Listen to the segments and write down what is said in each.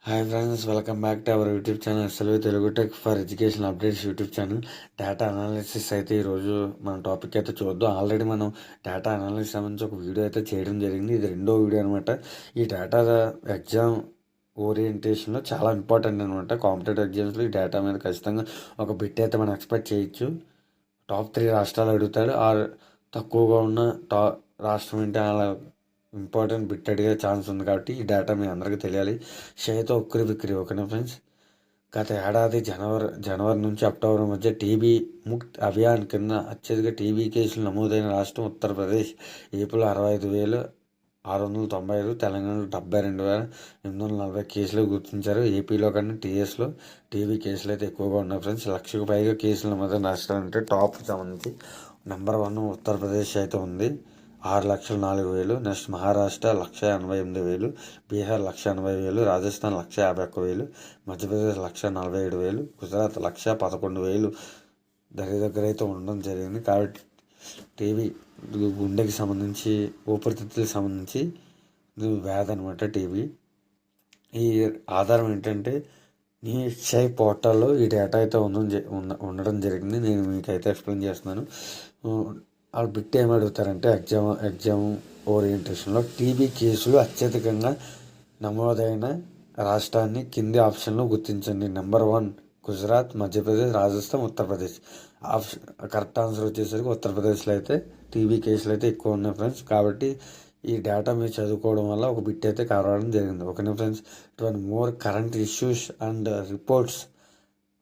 Hi friends, welcome back to our YouTube channel Selavu Telugu tech for education updates YouTube channel. Data analysis అయితే ఈరోజు మన topic అయితే చూద్దాం. Already మనం డేటా అనాలిసిస్ సంబంధించి ఒక వీడియో అయితే చేయడం జరిగింది. ఇది రెండో వీడియో అనమాట. ఈ డేటా ఎగ్జామ్ ఓరియంటేషన్లో చాలా ఇంపార్టెంట్ అనమాట. కాంపిటేటివ్ ఎగ్జామ్స్లో ఈ డేటా మీద ఖచ్చితంగా ఒక బిట్ అయితే మనం ఎక్స్పెక్ట్ చేయొచ్చు. టాప్ 3 రాష్ట్రాలు అడుగుతాడు. తక్కువగా ఉన్న రాష్ట్రం ఏంటి అలా ఇంపార్టెంట్ బిట్ అడిగే ఛాన్స్ ఉంది. కాబట్టి ఈ డేటా మీ అందరికీ తెలియాలి. షేతో ఉక్కిరి బిక్కిరి ఓకేనా ఫ్రెండ్స్. గత ఏడాది జనవరి నుంచి అక్టోబర్ మధ్య టీబీ ముక్త్ అభియాన్ కింద అత్యధిక టీబీ కేసులు నమోదైన రాష్ట్రం ఉత్తరప్రదేశ్. ఏపీలో 65,695, తెలంగాణలో 72,840 కేసులు గుర్తించారు. ఏపీలో కన్నా టీఎస్లో టీబీ కేసులు అయితే ఎక్కువగా ఉన్నాయి ఫ్రెండ్స్. 1,00,000కు పైగా కేసులు నమోదైన రాష్ట్రాలు అంటే టాప్ సంబంధించి నెంబర్ 1 ఉత్తరప్రదేశ్ అయితే ఉంది. 6,04,000. నెక్స్ట్ మహారాష్ట్ర 1,88,000, బీహార్ 1,80,000, రాజస్థాన్ 1,51,000, మధ్యప్రదేశ్ 1,47,000, గుజరాత్ 1,11,000 దగ్గర అయితే ఉండడం జరిగింది. కాబట్టి టీబీ గుండెకి సంబంధించి ఊపిరితిత్తులకు సంబంధించి వ్యాధి అనమాట టీబీ. ఈ ఆధారం ఏంటంటే నిశ్చయ్ పోర్టల్లో ఈ డేటా అయితే ఉండడం జరిగింది. నేను మీకైతే ఎక్స్ప్లెయిన్ చేస్తున్నాను. వాళ్ళు బిట్ ఏమి అడుగుతారంటే ఎగ్జామ్ ఓరియంటేషన్లో టీబీ కేసులు అత్యధికంగా నమోదైన రాష్ట్రాన్ని కింది ఆప్షన్లో గుర్తించండి. Number 1 Gujarat, Madhya Pradesh, Rajasthan, Uttar Pradesh. Correct answer వచ్చేసరికి ఉత్తరప్రదేశ్లో అయితే టీబీ కేసులు అయితే ఎక్కువ ఉన్నాయి ఫ్రెండ్స్. కాబట్టి ఈ డేటా మీరు చదువుకోవడం వల్ల ఒక బిట్ అయితే కావడం జరిగింది. ఓకేనా ఫ్రెండ్స్. ఇటువంటి more current issues and reports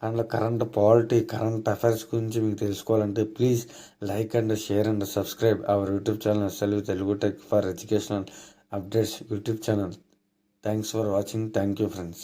and current polity, current affairs గురించి మీకు తెలుసుకోవాలంటే please like and share and subscribe our YouTube channel Selavu Telugu tech for educational updates YouTube channel. Thanks for watching. Thank you friends.